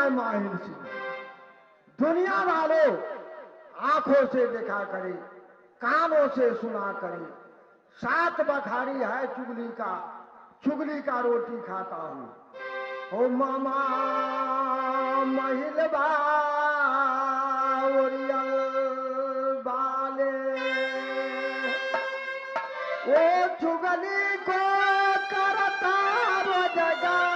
है माहिर सिंह। दुनिया वालों आंखों से देखा करे, कानों से सुना करे। 7 बखारी है चुगली का रोटी खाता हूँ। ओ मामा महिलबा ओरियल बाले, ओ चुगली को करता रोजगार।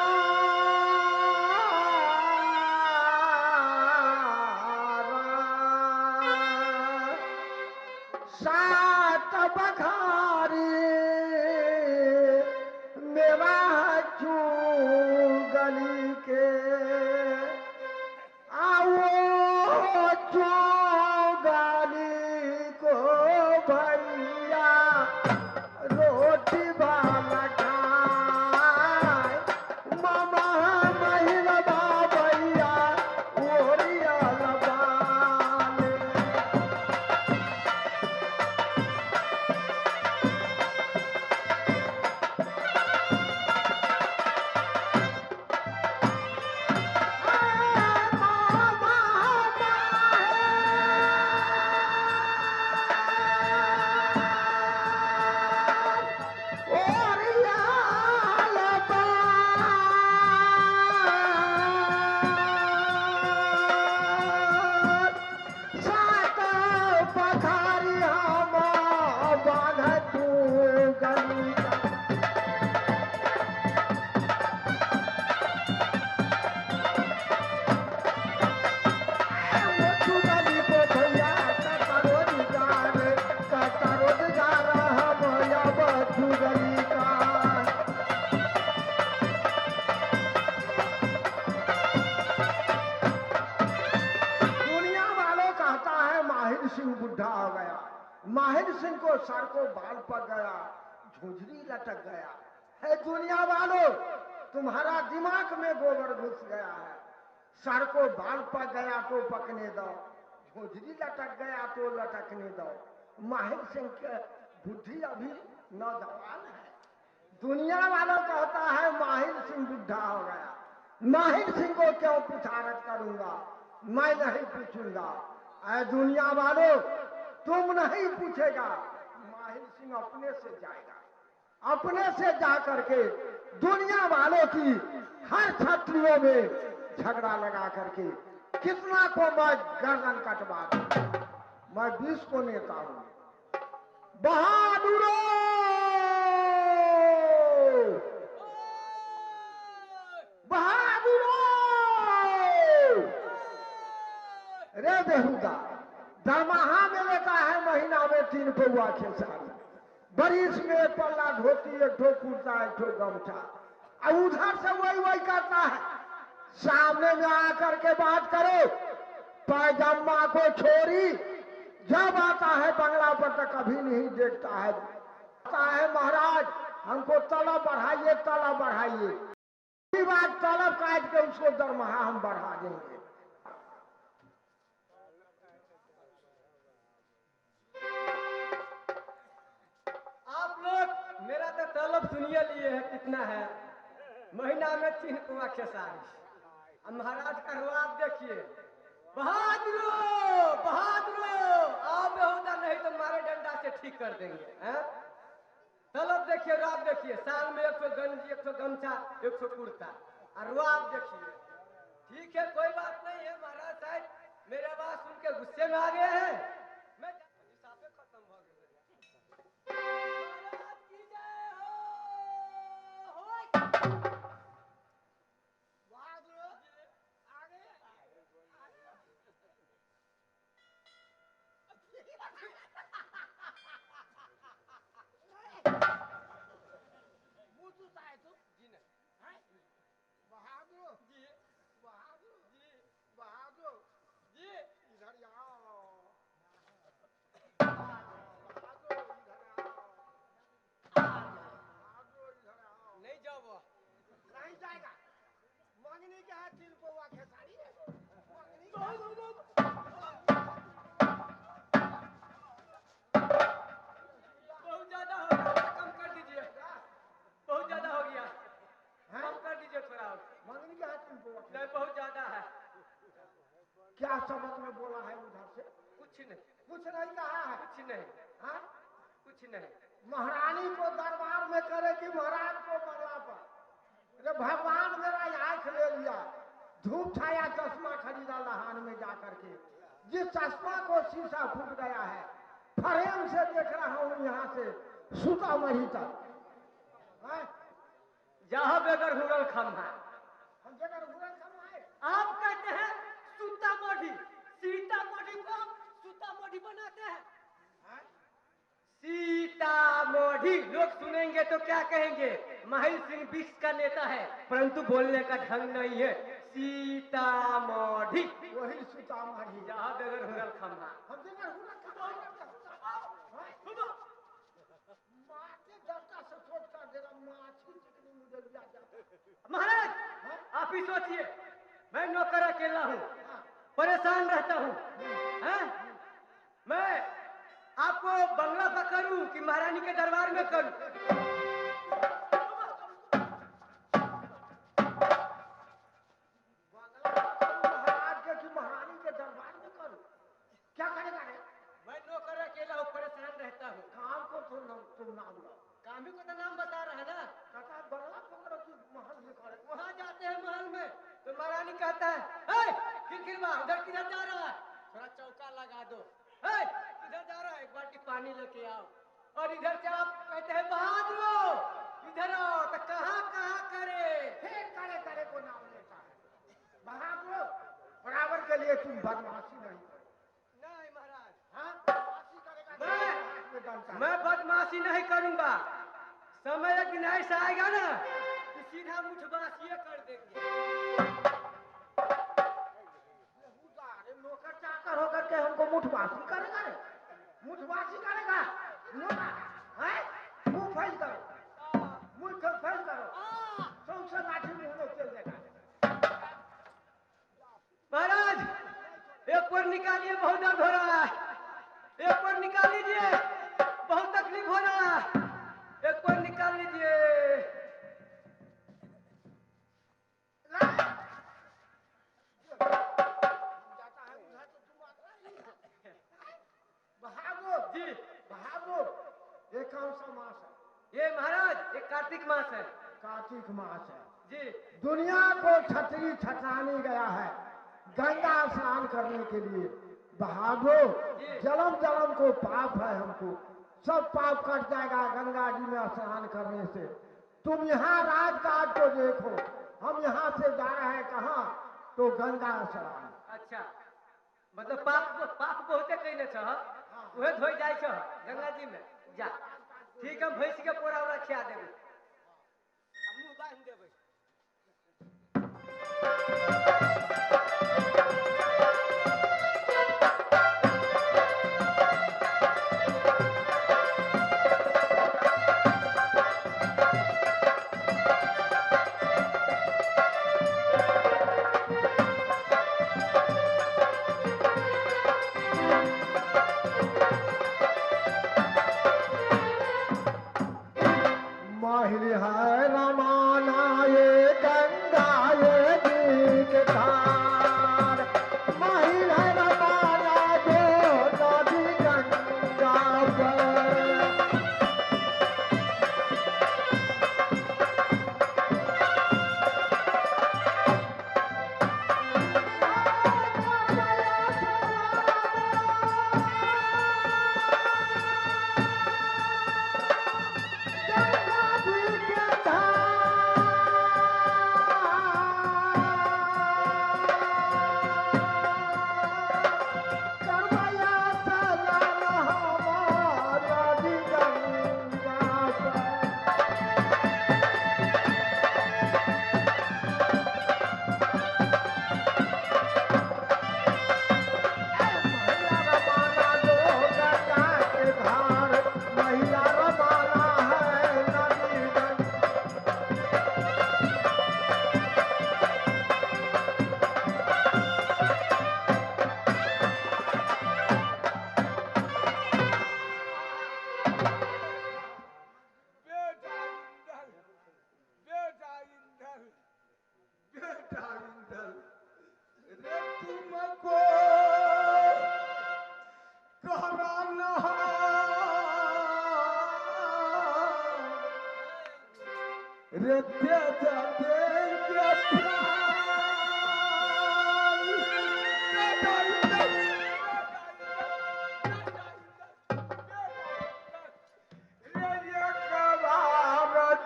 7 बखारी मेवा चुगली के, आओ चुगली को भैया रोटी वाला खाए। मामा महिलबा भैया ओरियल बाले। बुढ़ा हो गया। माहिर सिंह को सर को बाल पक गया, झुंझरी लटक गया है। दुनिया वालों तुम्हारा दिमाग में गोबर घुस गया है। सर को बाल पक गया तो पकने दो, झुंझरी लटक गया तो लटकने दो। माहिर सिंह के बुद्धि अभी नौजवान है। दुनिया वालों कहता है माहिर सिंह बुढ़ा हो गया। माहिर सिंह को क्यों पुछारत करूंगा, मैं नहीं पूछूंगा। ऐ दुनिया वालों तुम नहीं पूछेगा, माहिर सिंह अपने से जाएगा। अपने से जा करके दुनिया वालों की हर छत्रियों में झगड़ा लगा करके कितना को मैं गर्दन कटवा दूं। मैं 20 को नेता हूं। बहादुरों, बहादुरों, रे बेहुदा दरमाहा में लेता है महीना में 3 पौआ खेसारी, बरिस में 1 पल्ला धोती, 1 ठो कुर्ता, 1 ठो गमछा। और उधर से वही करता है। सामने में आकर के बात करो, पैजामा को छोड़ी जब आता है बंगला पर तो कभी नहीं देखता है। आता है महाराज हमको तलब बढ़ाइए, तलब बढ़ाइए। बात तलब काट के उसको दरमाहा हम बढ़ा देंगे। मेरा तो तलब सुनिए लिए है कितना है, महीना में 3 पौआ खेसारी। अब महाराज का रुआब देखिए। बहादुरों, बहादुरों, आओ बेहुदा, नहीं तो मारे डंडा से ठीक कर देंगे। हैं? तलब देखिए, रुआब देखिए। साल में 1 ठो गंजी, 1 ठो गमछा, 1 ठो कुर्ता। और रुआब देखिए। ठीक है, कोई बात नहीं है महाराज साहब, मेरे बात सुन के गुस्से में आ गए हैं। मैं हिसाबे खत्म हो गए। मंगनी के हाथ 3 पौआ खेसारी बहुत ज्यादा हो गया, कम कर दीजिए। बहुत ज्यादा हो गया, कम कर दीजिए थोड़ा। मंगनी के हाथ 3 पौआ नहीं बहुत ज्यादा है। शब्द में बोला है उधर से? कुछ नहीं, कुछ नहीं कहा है। कुछ नहीं, हाँ? कुछ नहीं। महारानी को दरबार में करे कि महाराज को बंगला पर? अरे भगवान मेरा आंख ले लिया, धूप छाया चश्मा खरीदा लहान में जाकर के, जिस चश्मा को शीशा फूट गया है, फ्रेम से देख रहा हूँ यहाँ से सीतामढ़ी तक। जहाँ बेगर हुरल खम्हा, हम जगह हुरल खम्हा है। आप कहते हैं सीतामढ़ी, सीतामढ़ी को सीतामढ़ी बनाते हैं। सीतामढ़ी लोग सुनेंगे तो क्या कहेंगे, माहिल सिंह विश्व का नेता है परंतु बोलने का ढंग नहीं है। सीतामढ़ी वही सीतामढ़ी जहाँ बेगर हुरल खम्हा। हम जगह हुरल खम्हा माथे दर्दा से सोच कर देगा माछी चिकनी मुझे लिया जाता। महाराज आप ही सोचिए, मैं नौकर अकेला हूँ, परेशान रहता हूँ, मैं आपको बंगला पर करूं कि महारानी के दरबार में करूं? महाराज के कि महारानी के दरबार में करूं? क्या करेगा रे? मैं नौकर अकेला हूँ, परेशान रहता हूँ। काम को तुम नाम लो। कामी को तो नाम बता रहा है ना। कहता है बंगला पकड़ो कि महल में करे। वहाँ जाते हैं महल में तो महारानी कहता है खिलखिलवा उधर किधर जा रहा है, थोड़ा चौका लगा दो। इधर जा रहा है, एक बाल्टी पानी लेके आओ। और इधर से आप कहते हैं बहादुर इधर आओ, तो कहाँ कहाँ करे, फिर करे करे को नाम लेता है। बहादुर बराबर के लिए तुम बदमाशी नहीं करो। नहीं महाराज, हाँ बदमाशी करेगा मैं बदमाशी नहीं करूंगा। समय एक दिन ऐसा आएगा ना कि सीधा मुठबासिये कर देंगे। नौकर चाकर होकर के हमको मुठबासी करेगा रे? मुठबासी करेगा? मुंह फैल करो, मुंह फैल करो, सबसे लाठी मुंह में चल जाएगा। महाराज एक पर निकालिए, बहुत दर्द हो रहा है। एक पर निकाल लीजिए, बहुत तकलीफ हो रहा है। एक पर निकाल लीजिए। बहादुर जी बहादुर, ये कौन सा मास है? ये महाराज एक कार्तिक मास है। कार्तिक मास है जी। दुनिया को छतरी छटाने गया है गंगा स्नान करने के लिए। बहादुर जन्म जन्म को पाप है, हमको सब पाप कट जाएगा गंगा जी में स्नान करने से। तुम यहाँ राजकाज को देखो, हम यहाँ से जा रहे हैं कहाँ, तो गंगा स्नान। अच्छा, मतलब पाप बहुते कहीं छ, वह धोई जाए छ गंगा जी में जा। ठीक है, भैंस के पोरा उरा खिया देबे, मुंह बांध देबे। महिल है रमाना ये गंगा ये दीक धार, महिल है रमाना जो नदी गंगा पर। गंगा जी के धार रे तेजा देंगे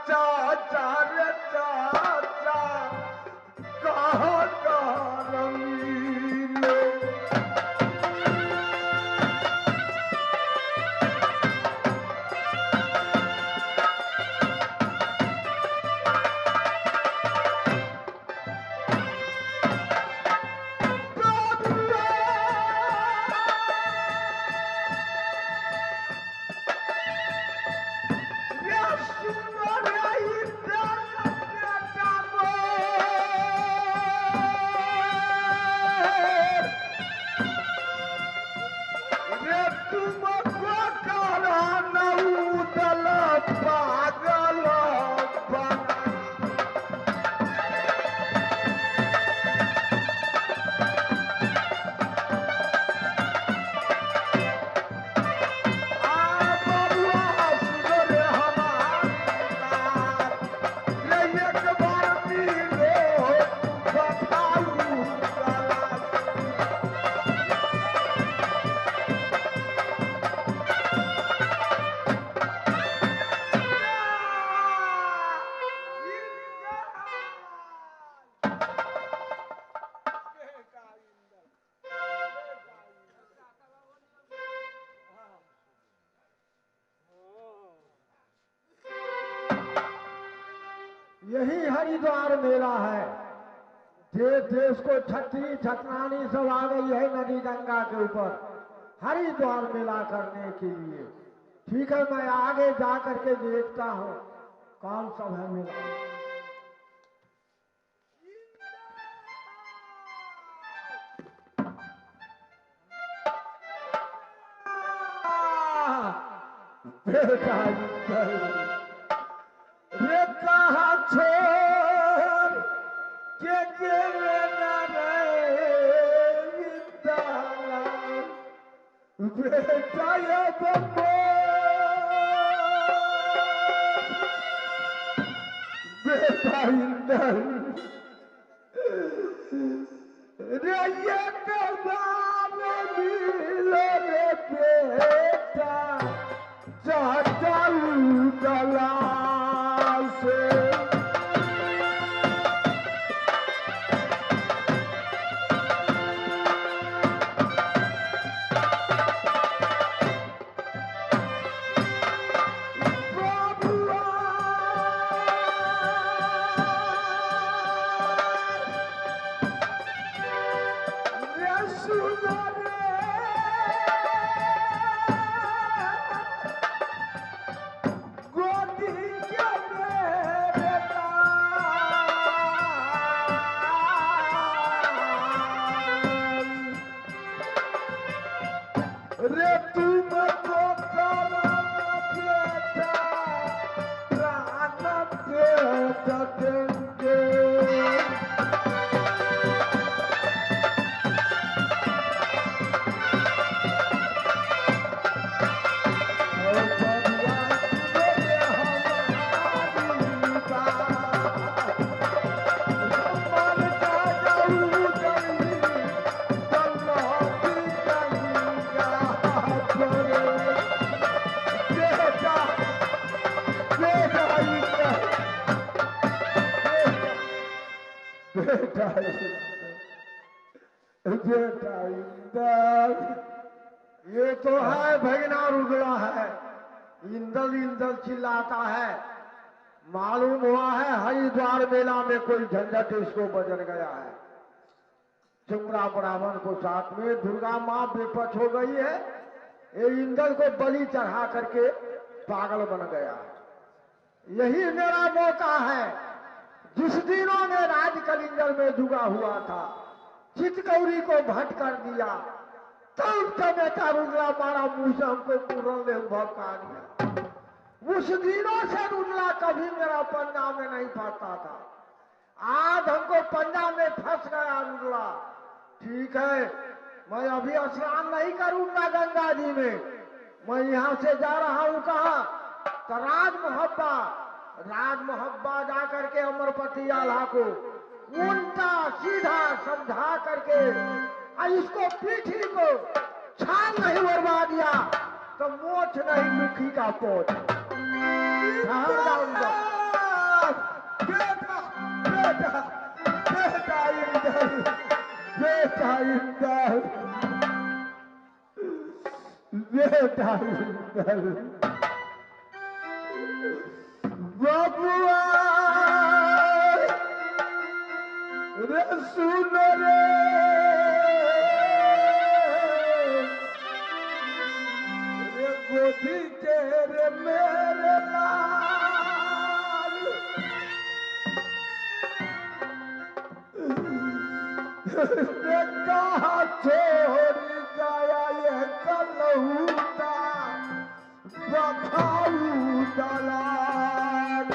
चाचा रे चाचा कहाँ कहाँ रंगीले यही हरिद्वार मेला है। देश देश को छतरी छतरानी सब आ गई है नदी गंगा के ऊपर हरिद्वार मेला करने के लिए। ठीक है, मैं आगे जा करके देखता हूँ कौन सब है मेला। बेटा रे कहाँ छोड़ के गिरे न रे विद्याला बेटा ये बम्बो बेटा इंदर रे ये कबाब मिलो रे बेटा चाचा उदला से रे तुमको बेटा प्राण बेटा देंगे बेटा इंदल ये तो है भगना रुगड़ा है। इंदल इंदल चिल्लाता है। मालूम हुआ है हरिद्वार मेला में कोई झंझट इसको बजर गया है। चुमरा ब्राह्मण को साथ में दुर्गा माँ बेपच हो गई है। ये इंदल को बलि चढ़ा करके पागल बन गया है। यही मेरा मौका है। जिस दिनों में राज कलिंगर में जुगा हुआ था चितकौरी को भट कर दिया तब बेटा रुगला मारा मुंह से हमको पूरन ले भौंका दिया। उस दिनों से रुगला कभी मेरा पंजा में नहीं फंसता था। आज हमको पंजा में फंस गया रुगला। ठीक है, मैं अभी स्नान नहीं करूंगा गंगा जी में। मैं यहाँ से जा रहा हूँ कहाँ? तो राज मोहब्बा राज मोहब्बा जा करके अमरपति आल्हा को उल्टा सीधा समझा करके और इसको पीठी को छान नहीं मरवा दिया तो मोछ नहीं मुखी का पोछ। कहाँ जाऊंगा? बेटा बेटा बेटा इंदर, बेटा इंदर, बेटा इंदर, बाबुआ रे सुन रे, रे गोदी तेरे मेरे लाल, रे कहाँ छोड़ गया ये कलहुता बखाऊ दलाल।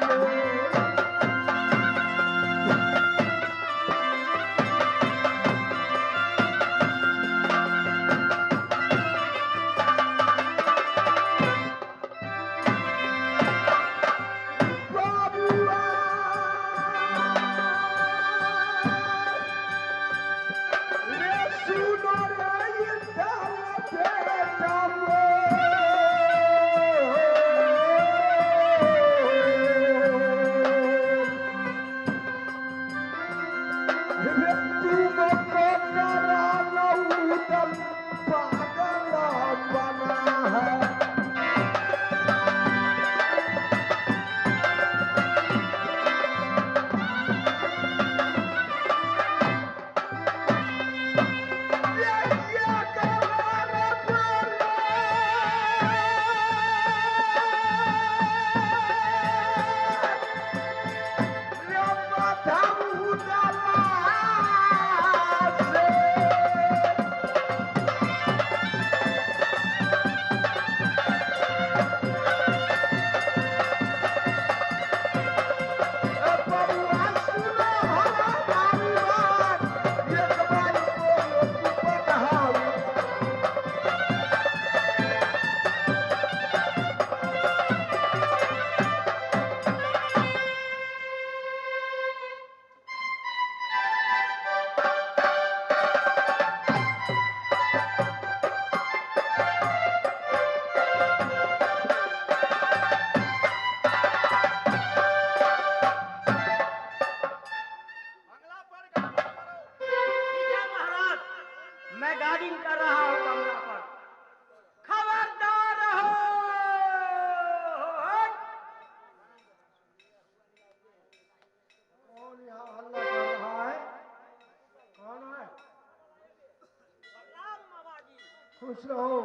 खुश रहो।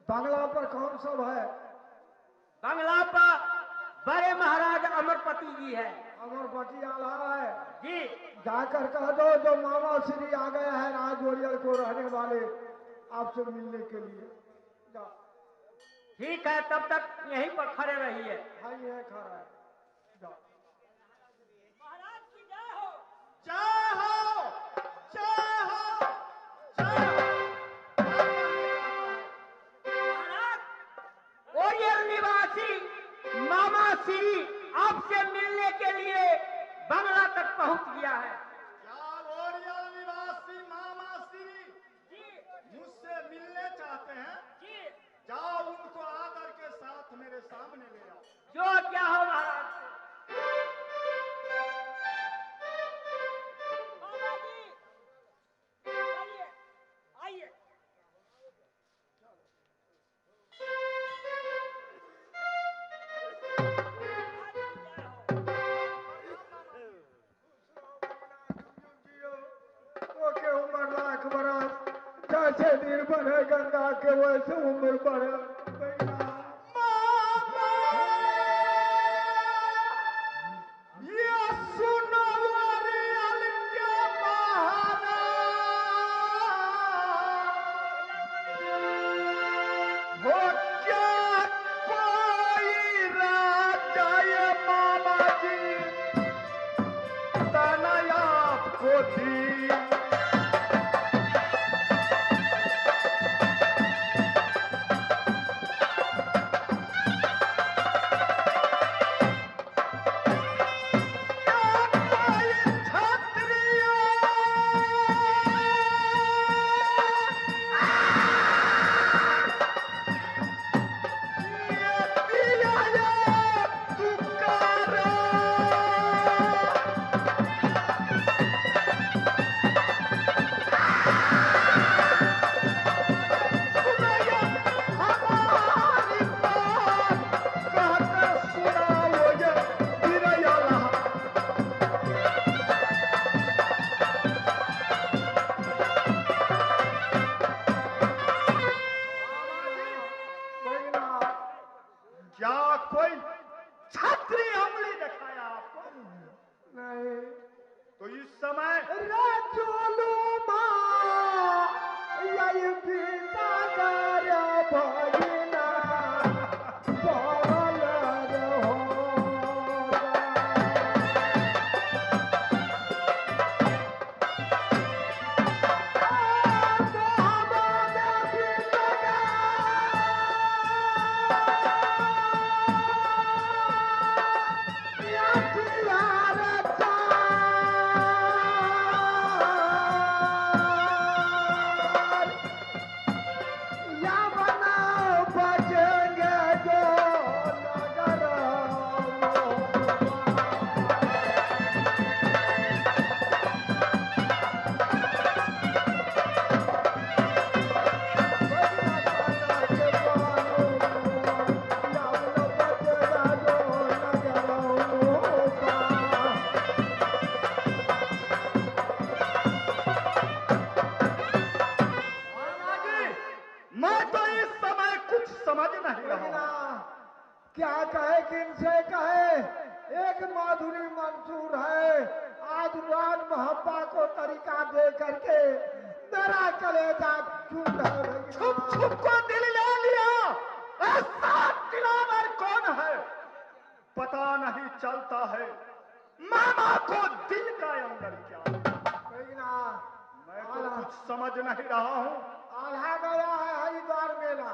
बंगला पर कौन सब है? बंगला पर बड़े महाराज अमरपति जी है। अमरपति आल्हा है जी। जाकर कह दो जो मामा श्री आ गया है राज ओरियल को रहने वाले आपसे मिलने के लिए। जा। ठीक है, तब तक यहीं पर खड़े रहिए। हाँ ये खड़ा है। जा। महाराज की जय हो। जय हो, जय हो, जय हो। ओरियल निवासी मामा श्री आपसे मिलने के लिए बंगला तक पहुंच गया है। क्या ओरियल निवासी मामा श्री मुझसे मिलने चाहते हैं? जी। जाओ उनको आदर के साथ मेरे सामने ले आओ। जो क्या हो महाराज। मामा जी आइए, आइए। ओके उम्र लाख बरस जैसे दिन बढ़े गंगा के वैसे उम्र बढ़े। ये सुनो ओरियल के महाराज, हो क्या कोई राजा ये मामा जी तनया आपको दी। से कहे एक माधुरी मंसूर है, आज राज मोहब्बा को तरीका दे करके मेरा कलेजा चूर है। छुप छुप को दिल ले लिया, ऐसा दिलावर कौन है पता नहीं चलता है, मामा को दिल का अंदर क्या भैया मैं तो कुछ समझ नहीं रहा हूँ। आल्हा गया है हरिद्वार मेला,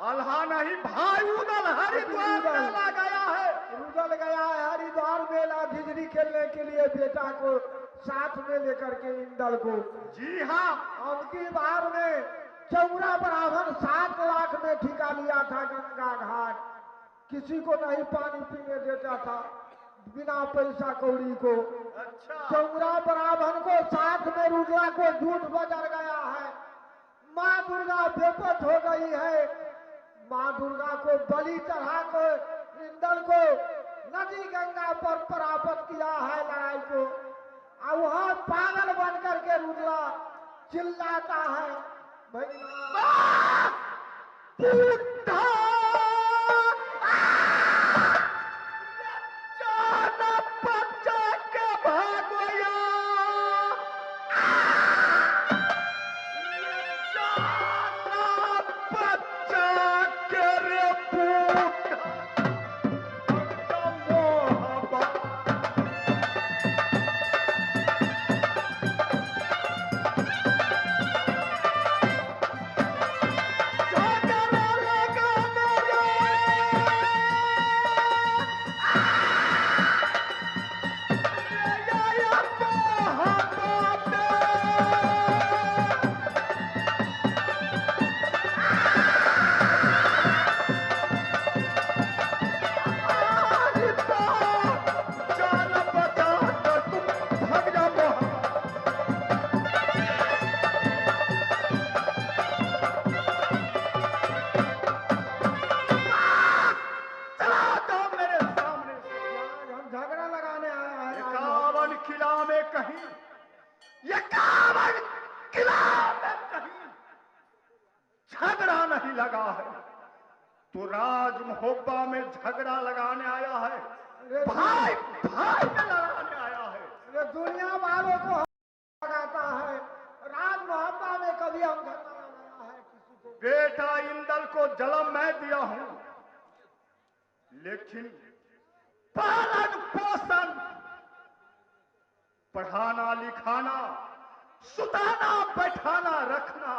अल्हा नहीं भाई उदल हरिद्वार मेला गया है। रुदल गया है हरिद्वार मेला भिजरी खेलने के लिए बेटा को साथ में लेकर के इंदल को। जी हाँ, अब की बार में चौरा ब्राह्मण 7 लाख में ठिका लिया था गंगा घाट, किसी को नहीं पानी पीने देता था बिना पैसा कौड़ी को। अच्छा चौरा ब्राह्मण को साथ में रुदला को झूठ बजर गया है, माँ दुर्गा बेपत हो गई है, माँ दुर्गा को बलि चढ़ा को इंदल को नदी गंगा पर परापत किया है लड़ाई को। और वहां पागल बन करके रुदला चिल्लाता है भैया बुढ़ा जाना बच्चा के भागोया, जाना बच्चा के रे बूढ़ा मोहब्बत। झगड़ा लगाने आया है। 51 किला में कहीं, 51 किला में कहीं झगड़ा नहीं लगा है, तो राज मोहब्बा में झगड़ा लगाने आया है, भाई भाई में लड़ाने आया है। ये दुनिया वालों को लगाता है, राज मोहब्बा में कभी हम झगड़ा लगाया है किसी को? बेटा इंदल को जन्म मैं दिया हूं, लेकिन पालन पोषण, पढ़ाना लिखाना, सुताना बैठाना रखना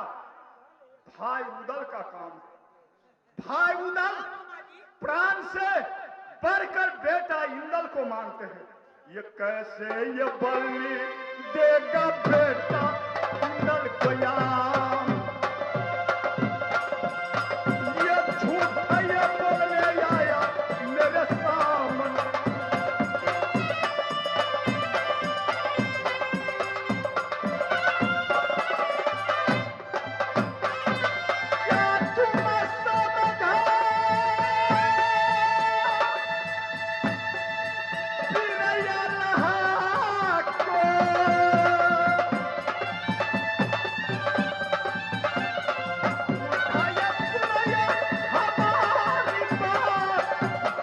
भाई उदल का काम है। भाई उदल प्राण से बढ़कर बेटा इंदल को मानते हैं। ये कैसे ये बलि देगा बेटा इंदल को यार, ये झूठ ये बोलने आया मेरे सामने। क्या तुम समझा बिरैया लहा को, उठाया सुनाया हमारी बात,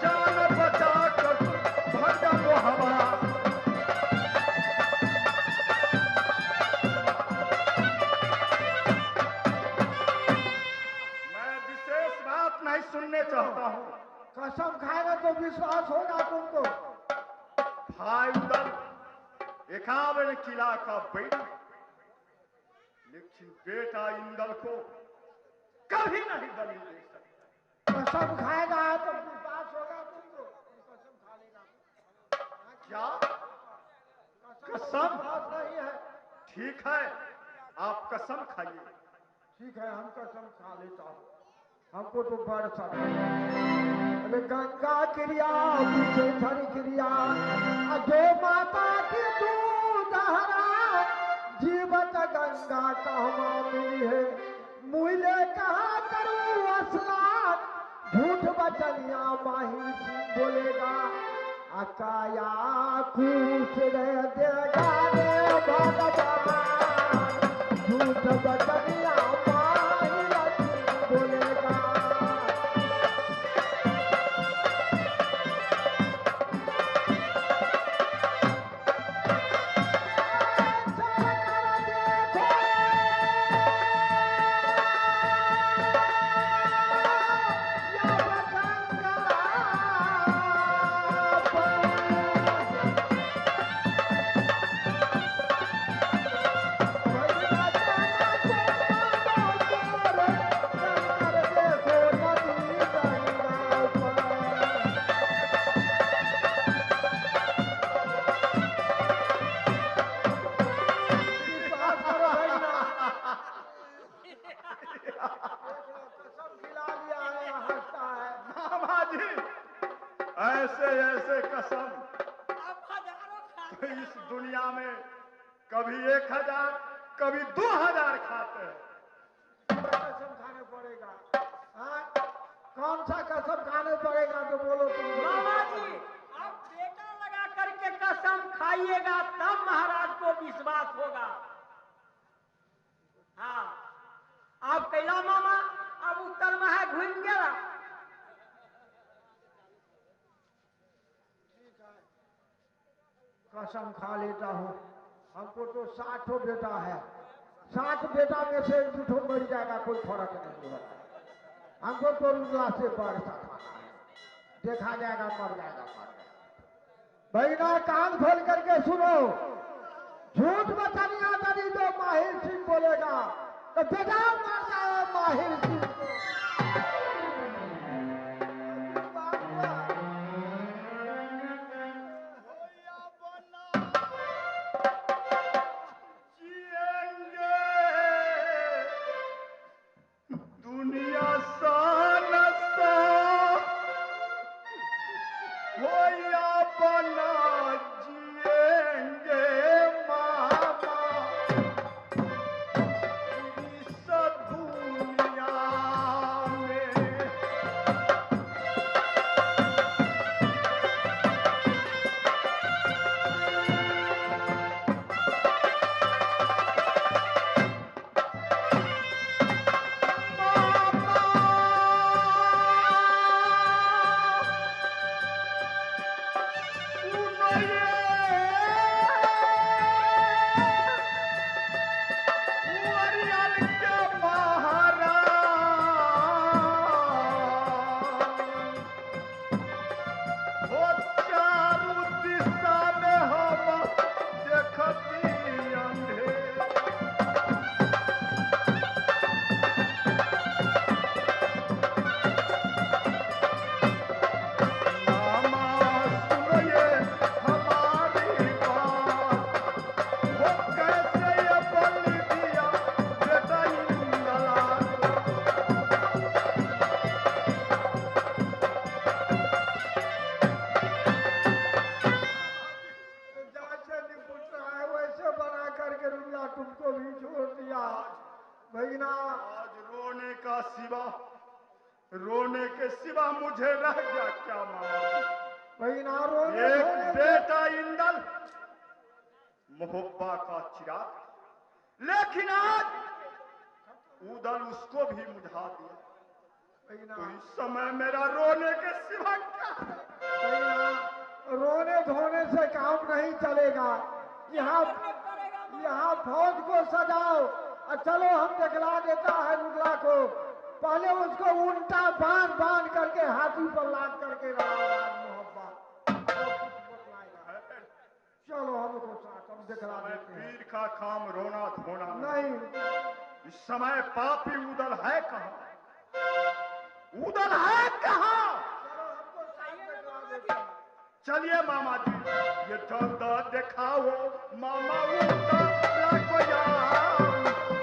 जान बचा कर भगा वो हवा। मैं विशेष बात नहीं सुनने चाहता हूँ। कसम खाएगा तो विश्वास होगा तुमको। भाई उदल 51 किला का बेटा, लेकिन बेटा इंदल को कभी नहीं बलि दे सकता। कसम खाएगा तो विश्वास होगा तुमको। कसम खा लेगा। क्या कसम कसम? विश्वास नहीं है। ठीक है, आप कसम खाइए। ठीक है हम कसम खा लेता हूँ, हमको तो बड़ सब अरे गंगा क्रिया विशेषण क्रिया, जो माता की दूध हरा, जीवत गंगा कहवा मिली है, मुझे कहा करूँ असलान, झूठ बचनिया माही सिंह बोलेगा, अकाया कूच रह देगा रे भगवान, झूठ बचनिया माही सिंह बोलेगा। ऐसे ऐसे कसम अब हजारों तो इस दुनिया में कभी 1000 कभी 2000 खाते हैं। कसम खाने पड़ेगा। हाँ? कौन सा कसम खाने पड़ेगा तो बोलो तुम। मामा जी, आप बेटा लगा करके कसम खाइएगा तब महाराज को विश्वास होगा। हाँ, आप कैला मामा, अब उत्तर में है घूम गया। कसम खा लेता हूँ। हमको तो 60 बेटा है, 60 बेटा में से 2 मर जाएगा, कोई फर्क नहीं होगा। हमको तो रुला से बरसा खाना है, देखा जाएगा, मर जाएगा, मर जाएगा। भैया कान खोल करके सुनो, झूठ बचनिया यदि जो माहिर सिंह बोलेगा तो बेटा मर जाए माहिर सिंह को। दुनिया सान सा हो या बना जिएंगे मामा इस दुनिया में। तुमको भी छोड़ दिया भैया। आज रोने के सिवा मुझे रह गया क्या मामा? भैया एक बेटा इंदल मोहब्बा का चिराग, लेकिन आज उदल उसको भी बुझा दिया। तो इस समय मेरा रोने के सिवा क्या है? भैया रोने धोने से काम नहीं चलेगा। यहाँ फौज को सजाओ और चलो, हम दिखला देता है मुगला को। पहले उसको उल्टा बांध बांध करके हाथी पर लाद करके चलो हमको साथ, हम दिखला देते हैं। पीर का काम रोना धोना नहीं, इस समय पापी उदल है कहाँ? उदल है कहाँ? चलो हमको साथ दिखला देते हैं। चलिए मामा जी, ये जल्द दिखाओ मामा उदल को यार।